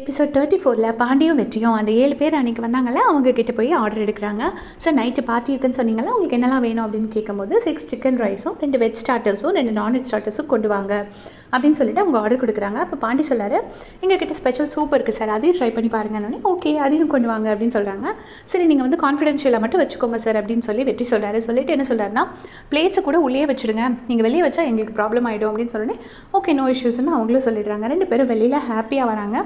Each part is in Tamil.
எபிசோட் 34ல் பாண்டியும் வெற்றியும் அந்த 7 பேர் அன்றைக்கி வந்தாங்கல்ல, அவங்க கிட்ட போய் ஆர்டர் எடுக்கிறாங்க. சார் நைட்டு பார்ட்டி இருக்குன்னு சொன்னீங்களா, உங்களுக்கு என்னெல்லாம் வேணும் அப்படின்னு கேட்கும்போது 6 சிக்கன் ரைஸும் 2 வெஜ் ஸ்டார்டர்ஸும் 2 நான்வெஜ் ஸ்டார்டர்ஸும் கொண்டு வாங்க அப்படின்னு சொல்லிட்டு அவங்க ஆர்டர் கொடுக்குறாங்க. அப்போ பாண்டி சொல்லார், எங்ககிட்ட ஸ்பெஷல் சூப் இருக்குது சார், அதையும் ட்ரை பண்ணி பாருங்கன்னு. ஓகே அதையும் கொண்டு வாங்க அப்படின்னு சொல்கிறாங்க. சரி நீங்கள் வந்து கான்ஃபிடென்ஷியலாக மட்டும் வச்சுக்கோங்க சார் அப்படின்னு சொல்லி வெற்றி சொல்கிறாரு. சொல்லிட்டு என்ன சொல்கிறாருன்னா, பிளேட்ஸை கூட உள்ளே வச்சுடுங்க, நீங்கள் வெளியே வச்சா எங்களுக்கு ப்ராப்ளம் ஆகிடும் அப்படின்னு சொல்லி ஓகே நோ இஷ்யூஸ்ன்னு அவங்களும் சொல்லிடுறாங்க. 2 பேரும் வெளியில் ஹாப்பியாக வராங்க.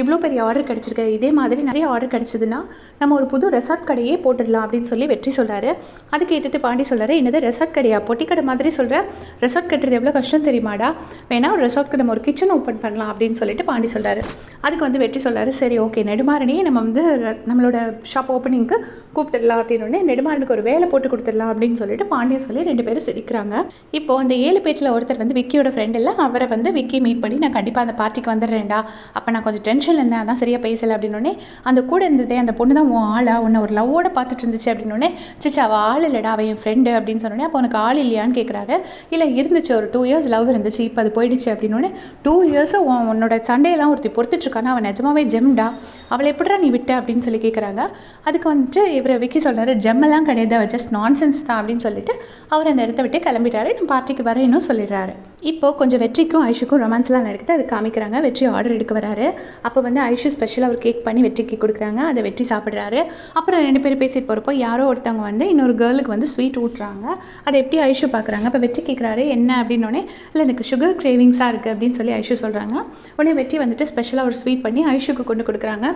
இவ்வளோ பெரிய ஆர்டர் கிடச்சிருக்கு, இதே மாதிரி நிறைய ஆர்டர் கிடச்சிதுன்னா நம்ம ஒரு புது ரெசார்ட் கடையே போட்டுடலாம் அப்படின்னு சொல்லி வெற்றி சொல்கிறாரு. அது கேட்டுட்டு பாண்டி சொல்கிறாரு, என்னது ரெசார்ட் கடையா, பொட்டி கடை மாதிரி சொல்கிற, ரெசார்ட் கட்டுறது எவ்வளோ கஷ்டம் தெரியுமாடா, வேணா ஒரு ரெசார்ட்க்கு நம்ம ஒரு கிச்சன் ஓப்பன் பண்ணலாம் அப்படின்னு சொல்லிட்டு பாண்டி சொல்கிறாரு. அதுக்கு வந்து வெற்றி சொல்கிறாரு, சரி ஓகே நெடுமாறனையே நம்ம வந்து நம்மளோட ஷாப் ஓப்பனிங்க்கு கூப்பிட்டுடலாம் அப்படின்னு நெடுமாறனுக்கு ஒரு வேலை போட்டு கொடுத்துடலாம் அப்படின்னு சொல்லிட்டு பாண்டியை சொல்லி 2 பேரும் சிரிக்கிறாங்க. இப்போ அந்த 7 பேரில் ஒருத்தர் வந்து விக்கியோட ஃப்ரெண்ட் இல்லை, அவரை வந்து விக்கி மீட் பண்ணி நான் கண்டிப்பாக அந்த பார்ட்டிக்கு வந்துடுறேன்டா, அப்போ நான் கொஞ்சம் டென்ஷனில் இருந்தேன், அதான் சரியாக பேசலை அப்படின்னோடனே, அந்த கூட இருந்ததே அந்த பொண்ணு தான் உன் ஆளா, உன்னை ஒரு லவ்வோட பார்த்துட்டு இருந்துச்சு அப்படின்னோடனே, சிச்சா அவள் ஆள் இல்லைடா, அவள் என் ஃப்ரெண்டு அப்படின்னு சொன்னோடனே, அப்போ உனக்கு ஆள் இல்லையான்னு கேட்குறாரு. இல்லை இருந்துச்சு, ஒரு 2 இயர்ஸ் லவ் இருந்துச்சு, இப்போ அது போயிடுச்சு அப்படின்னோடனே, 2 இயர்ஸும் உன்னோட சண்டையெல்லாம் ஒருத்தி பொறுத்துட்ருக்கானா, அவன் நிஜமாவே ஜெம்டா, அவளை எப்படிடா நீ விட்ட அப்படின்னு சொல்லி கேட்குறாங்க. அதுக்கு வந்துட்டு இவர் விக்கி சொல்கிறாரு, ஜெம்மெல்லாம் கிடையாது, அவள் ஜஸ்ட் நான்சென்ஸ் தான் அப்படின்னு சொல்லிட்டு அவர் அந்த இடத்த விட்டு கிளம்பிட்டாரு. நான் பார்ட்டிக்கு வரேன்னு சொல்லிடுறாரு. இப்போது கொஞ்சம் வெற்றிக்கும் ஐஷுக்கும் ரொமான்ஸ்லாம் நடக்குது, அது காமிக்கிறாங்க. வெற்றி ஆர்டர் எடுக்க வராரு. அப்போ வந்து ஐஷு ஸ்பெஷலாக ஒரு கேக் பண்ணி வெற்றிக்கு கொடுக்குறாங்க, அதை வெற்றி சாப்பிட்றாரு. அப்புறம் 2 பேரும் பேசிட்டு போகிறப்போ யாரோ ஒருத்தவங்க வந்து இன்னொரு கேர்ளுக்கு வந்து ஸ்வீட் ஊட்டுறாங்க. அதை எப்படி ஐஷு பார்க்குறாங்க. இப்போ வெற்றி கேட்குறாரு என்ன அப்படின்னோடனே, இல்லை எனக்கு சுகர் கிரேவிங்ஸாக இருக்குது அப்படின்னு சொல்லி ஐஷு சொல்கிறாங்க. உடனே வெற்றி வந்துட்டு ஸ்பெஷலாக ஒரு ஸ்வீட் பண்ணி ஐஷுக்கு கொண்டு கொடுக்குறாங்க.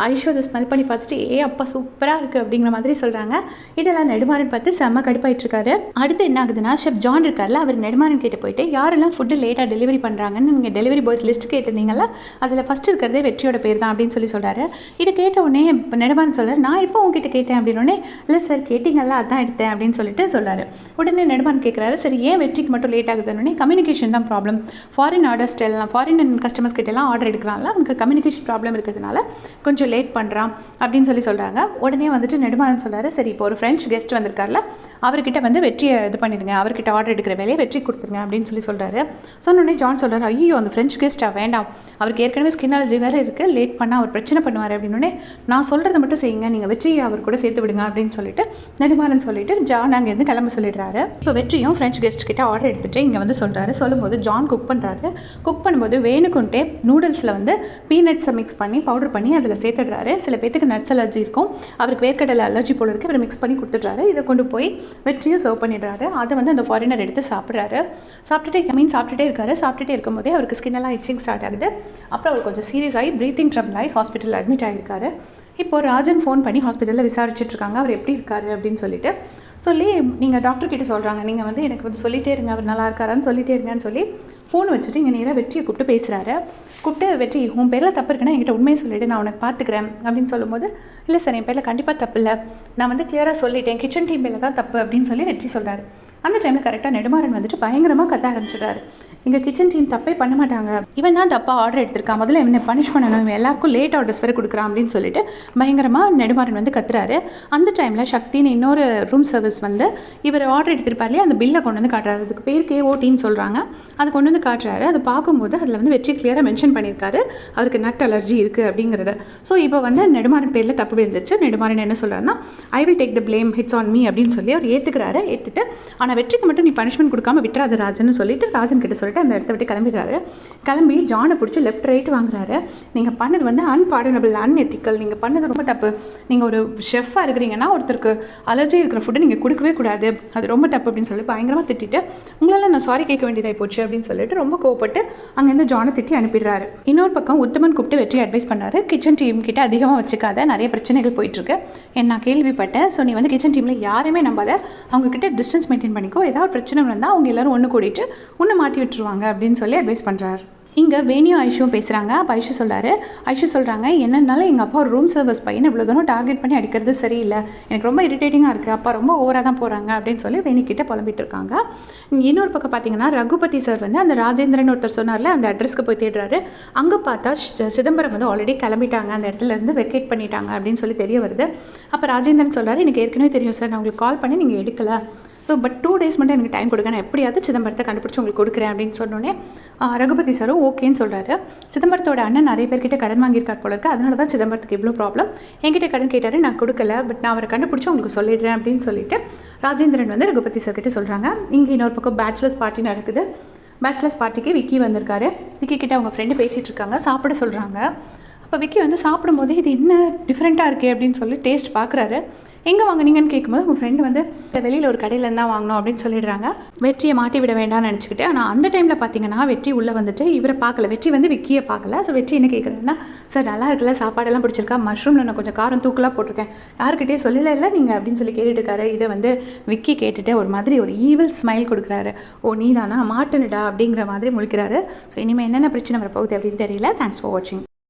ஐஷு அதை ஸ்மெல் பண்ணி பார்த்துட்டு அப்பா சூப்பராக இருக்குது அப்படிங்கிற மாதிரி சொல்கிறாங்க. இதெல்லாம் நெடுமாறன் பார்த்து செம்ம கடுப்பாயிட்டு இருக்காரு. அடுத்து என்ன ஆகுதுன்னா, ஷெஃப் ஜான் இருக்கார்ல, அவர் நெடுமாறன் கிட்ட போயிட்டு யாரெல்லாம் ஃபுட்டு லேட்டாக டெலிவரி பண்ணுறாங்கன்னு நீங்கள் டெலிவரி பாய்ஸ் லிஸ்ட் கேட்டிருந்தீங்களா, அதில் ஃபஸ்ட் இருக்கிறதே வெற்றியோட பேர் தான் அப்படின்னு சொல்லி சொல்கிறாரு. இதை கேட்ட உடனே இப்போ நெடுமாறன் சொல்கிறார், நான் இப்போ உங்ககிட்ட கேட்டேன் அப்படின்னோடனே, இல்லை சார் கேட்டிங்கல்ல அதான் எடுத்தேன் அப்படின்னு சொல்லிட்டு சொல்கிறாரு. உடனே நெடுமாறன் கேட்குறாரு, சரி ஏன் வெற்றிக்கு மட்டும் லேட் ஆகுதுன்னு. கம்யூனிகேஷன் தான் ப்ராப்ளம், ஃபாரின் ஆர்டர்ஸ் எல்லாம் ஃபாரின் கஸ்டமர்ஸ் கிட்டலாம் ஆர்டர் எடுக்கிறாங்களா, அவனுக்கு கம்யூனிகேஷன் ப்ராப்ளம் இருக்கிறதுனால கொஞ்சம் லேட் பண்ணுறான் அப்படின்னு சொல்லி சொல்கிறாங்க. உடனே வந்துட்டு நெடுமாறன் சொல்கிறாரு, சரி இப்போ ஒரு ஃப்ரெஞ்ச் கெஸ்ட் வந்திருக்கார்ல, அவர்கிட்ட வந்து வெற்றியை இது பண்ணிடுங்க, அவர்கிட்ட ஆர்டர் எடுக்கிற வேலையை வெற்றி கொடுத்துருங்க அப்படின்னு சொல்லி சொல்கிறாரு. சொன்னோடனே ஜான் சொல்கிறார், ஐயோ அந்த ஃப்ரெஞ்ச் கெஸ்ட்டாக வேண்டாம், அவருக்கு ஏற்கனவே ஸ்கின் அலர்ஜி வேறு இருக்குது, லேட் பண்ணால் அவர் பிரச்சனை பண்ணுவார் அப்படின்னே, நான் சொல்கிறத மட்டும் செய்யுங்க, நீங்கள் வெற்றியை அவர் கூட சேர்த்து விடுங்க அப்படின்னு சொல்லிட்டு நெடுமாறன் சொல்லிட்டு ஜான் அங்கேருந்து கிளம்ப சொல்லிடுறாரு. இப்போ வெற்றியும் ஃப்ரெஞ்ச் கெஸ்ட் கிட்ட ஆர்டர் எடுத்துகிட்டு இங்கே வந்து சொல்கிறாரு. சொல்லும்போது ஜான் குக் பண்ணுறாரு. குக் பண்ணும்போது வேணுக்குன்ட்டே நூடுல்ஸில் வந்து பீனட்ஸை மிக்ஸ் பண்ணி பவுடர் பண்ணி அதில் சேர்த்துடுறாரு. சில பேத்துக்கு நட்ஸ் அலர்ஜி இருக்கும், அவருக்கு வேர்க்கடலை அலர்ஜி போல இருக்குது, இவர் மிக்ஸ் பண்ணி கொடுத்துட்றாரு. இதை கொண்டு போய் வெற்றியும் சர்வ் பண்ணிடுறாரு. அதை வந்து அந்த ஃபாரினர் எடுத்து சாப்பிட்றாரு. சாப்பிட்டுட்டே இருக்காரு. சாப்பிட்டுட்டே இருக்கும்போதே அவருக்கு ஸ்கின்னெல்லாம் இச்சிங் ஸ்டார்ட் ஆகுது. அப்புறம் அவர் கொஞ்சம் சீரியஸ் ஆகி ப்ரீத்திங் ட்ரபிள் ஆகி ஹாஸ்பிட்டலில் அட்மிட் ஆகியிருக்காரு. இப்போது ராஜன் ஃபோன் பண்ணி ஹாஸ்பிட்டலில் விசாரிச்சுட்ருக்காங்க, அவர் எப்படி இருக்காரு அப்படின்னு சொல்லிட்டு சொல்லி, நீங்கள் டாக்டர் கிட்ட சொல்கிறாங்க, நீங்கள் வந்து எனக்கு வந்து சொல்லிகிட்டே இருங்க, அவர் நல்லா இருக்காரான்னு சொல்லிகிட்டே இருங்கன்னு சொல்லி ஃபோன் வச்சுட்டு இங்கே நேராக வெற்றியை கூப்பிட்டு பேசுகிறாரு. கூப்பிட்டு, வெற்றி உன் பேரில் தப்பு இருக்குன்னா என்கிட்ட உண்மையை சொல்லிவிட்டு நான் உனக்கு பார்த்துக்கிறேன் அப்படின்னு சொல்லும்போது, இல்லை சார் என் பேரில் கண்டிப்பாக தப்பு இல்லை, நான் வந்து கிளியராக சொல்லிட்டேன், கிச்சன் டீம் பேரில் தான் தப்பு அப்படின்னு சொல்லி வெற்றி சொல்கிறாரு. அந்த டைமில் கரெக்டாக நெடுமாறன் வந்துட்டு பயங்கரமாக கத்த ஆரம்பிச்சிடுறாரு. எங்கள் கிச்சன் டீம் தப்பே பண்ண மாட்டாங்க, இவன் தான் தப்பாக ஆர்டர் எடுத்திருக்கான், முதல்ல என்ன பனிஷ் பண்ணணும், இவன் எல்லாருக்கும் லேட் ஆர்டர்ஸ் வேறு கொடுக்குறான் அப்படின்னு சொல்லிட்டு பயங்கரமாக நெடுமாறன் வந்து கத்துறாரு. அந்த டைமில் சக்தின்னு இன்னொரு ரூம் சர்வீஸ் வந்து இவர் ஆர்டர் எடுத்திருப்பார்லையே அந்த பில்லை கொண்டு வந்து காட்டுறாரு. அதுக்கு பேர் KOTன்னு சொல்கிறாங்க. அது கொண்டு வந்து காட்டுறாரு. அது பார்க்கும்போது அதில் வந்து வெற்றி கிளியராக மென்ஷன் பண்ணியிருக்காரு, அவருக்கு நட் அலர்ஜி இருக்குது அப்படிங்கிறத. ஸோ இப்போ வந்து நெடுமாறன் பேரில் தப்பு விழுந்துச்சு. நெடுமாறன் என்ன சொல்கிறாருன்னா, I will take the blame, hits on me அப்படின்னு சொல்லி அவர் ஏற்றுக்கிறாரு. ஏற்றுட்டு ஆனால் வெற்றிக்கு மட்டும் நீ பனிஷ்மெண்ட் கொடுக்காம விட்டுறாது ராஜன்னு சொல்லிட்டு ராஜன் கிட்ட சொல்லிட்டு அந்த இடத்த விட்டு கிளம்பிடுறாரு. கிளம்பி ஜானை பிடிச்சி லெஃப்ட் ரைட் வாங்குறாரு. நீங்கள் பண்ணது வந்து அன்பார்டனபிள், அன்எத்திக்கல், நீங்கள் பண்ணது ரொம்ப தப்பு, நீங்கள் ஒரு ஷெஃபாக இருக்கிறீங்கன்னா ஒருத்தருக்கு அலர்ஜி இருக்கிற ஃபுட்டு நீங்கள் கொடுக்கவே கூடாது, அது ரொம்ப தப்பு அப்படின்னு சொல்லி பயங்கரமாக திட்டிட்டு, உங்களால் நான் சாரி கேட்க வேண்டியதாகி போச்சு அப்படின்னு சொல்லிட்டு ரொம்ப கோவப்பட்டு அங்கேருந்து ஜானை திட்டி அனுப்பிடுறாரு. இன்னொரு பக்கம் உத்தமன் கூப்பிட்டு வெற்றி அட்வைஸ் பண்ணாரு, கிச்சன் டீம் கிட்ட அதிகமாக வச்சுக்காத, நிறைய பிரச்சனைகள் போயிட்டுருக்கு, நான் கேள்விப்பட்டேன், ஸோ நீ வந்து கிச்சன் டீமில் யாரையுமே நம்பாத, அவங்கக்கிட்ட டிஸ்டன்ஸ் மெயின்டைன் பண்ணிக்கோ, ஏதாவது பிரச்சனை வந்தால் அவங்க எல்லோரும் ஒன்று கூடிட்டு உன்னை மாட்டி விட்டுருவாங்க அப்படின்னு சொல்லி அட்வைஸ் பண்ணுறாரு. இங்கே வேணியும் ஐஷுவும் பேசுகிறாங்க. அப்போ ஐஷு சொல்கிறாங்க, என்னன்னாலும் எங்கள் அப்பா ஒரு ரூம் சர்வீஸ் பையன் இவ்வளோ தூரம் டார்கெட் பண்ணி அடிக்கிறது சரியில்லை, எனக்கு ரொம்ப இரிட்டேட்டிங்காக இருக்குது, அப்பா ரொம்ப ஓவராக தான் போகிறாங்க அப்படின்னு சொல்லி வேணிக்கிட்ட புலம்பிட்டு இருக்காங்க. இன்னொரு பக்கம் பார்த்தீங்கன்னா ரகுபதி சார் வந்து அந்த ராஜேந்திரன் ஒருத்தர் சொன்னார்ல, அந்த அட்ரஸ்க்கு போய் தேடுறாரு. அங்கே பார்த்தா சிதம்பரம் வந்து ஆல்ரெடி கிளம்பிட்டாங்க, அந்த இடத்துல இருந்து வெக்கேட் பண்ணிட்டாங்க அப்படின்னு சொல்லி தெரிய வருது. அப்போ ராஜேந்திரன் சொல்கிறாரு, எனக்கு ஏற்கனவே தெரியும் சார், நான் உங்களுக்கு கால் பண்ணி நீங்கள் எடுக்கலை, பட் 2 டேஸ் மட்டும் எனக்கு டைம் கொடுங்க, நான் எப்படியாவது சிதம்பரத்தை கண்டுபிடிச்சி உங்களுக்கு கொடுக்குறேன் அப்படின்னு சொன்னோன்னே ரகுபதி சாரும் ஓகேன்னு சொல்கிறாரு. சிதம்பரத்தோட அண்ணன் நிறைய பேர்கிட்ட கடன் வாங்கியிருக்கார் போல இருக்குது, அதனால தான் சிதம்பரத்துக்கு இவ்வளோ ப்ராப்ளம். என்கிட்ட கடன் கேட்டார், நான் கொடுக்கல, பட் நான் அவரை கண்டுபிடிச்சி உங்களுக்கு சொல்லிடுறேன் அப்படின்னு சொல்லிட்டு ராஜேந்திரன் வந்து ரகுபதி சார் கிட்ட சொல்கிறாங்க. இங்கே இன்னொரு பக்கம் பேச்சுலர்ஸ் பார்ட்டி நடக்குது. பேச்சுலர்ஸ் பார்ட்டிக்கு விக்கி வந்திருக்காரு. விக்கி கிட்ட அவங்க ஃப்ரெண்டு பேசிகிட்டு இருக்காங்க, சாப்பிட சொல்கிறாங்க. அப்போ விக்கி வந்து சாப்பிடும்போது இது என்ன டிஃப்ரெண்ட்டாக இருக்கே அப்படின்னு சொல்லி டேஸ்ட் பார்க்குறாரு. எங்கே வாங்கினீங்கன்னு கேட்கும்போது உங்கள் ஃப்ரெண்டு வந்து வெளியில் ஒரு கடையில் தான் வாங்கினோம் அப்படின்னு சொல்லிடுறாங்க. வெற்றியை மாட்டி விட வேண்டாம்னு நினச்சிக்கிட்டு. ஆனால் அந்த டைமில் பார்த்தீங்கன்னா வெற்றி உள்ளே வந்துட்டு இவரை பார்க்கல, வெற்றி வந்து விக்கியை பார்க்கல. ஸோ வெற்றி என்ன கேட்குறேன்னா, சார் நல்லா இருக்குல்ல, சாப்பாடெல்லாம் பிடிச்சிருக்கா, மஷ்ரூமில் நான் கொஞ்சம் காரம் தூக்கலாக போட்டிருக்கேன், யாருக்கிட்டே சொல்லல இல்லை நீங்கள் அப்படின்னு சொல்லி கேட்டுட்டு இருக்காரு. இதை வந்து விக்கி கேட்டுட்டு ஒரு மாதிரி ஒரு ஈவில் ஸ்மைல் கொடுக்குறாரு. ஓ நீ தானா, மாட்டுனுடா அப்படிங்கிற மாதிரி முழிக்கிறாரு. ஸோ இனிமேல் என்னென்ன பிரச்சனை வரப்போகுது அப்படின்னு தெரியல. தேங்க்ஸ் ஃபார் வாட்சிங்.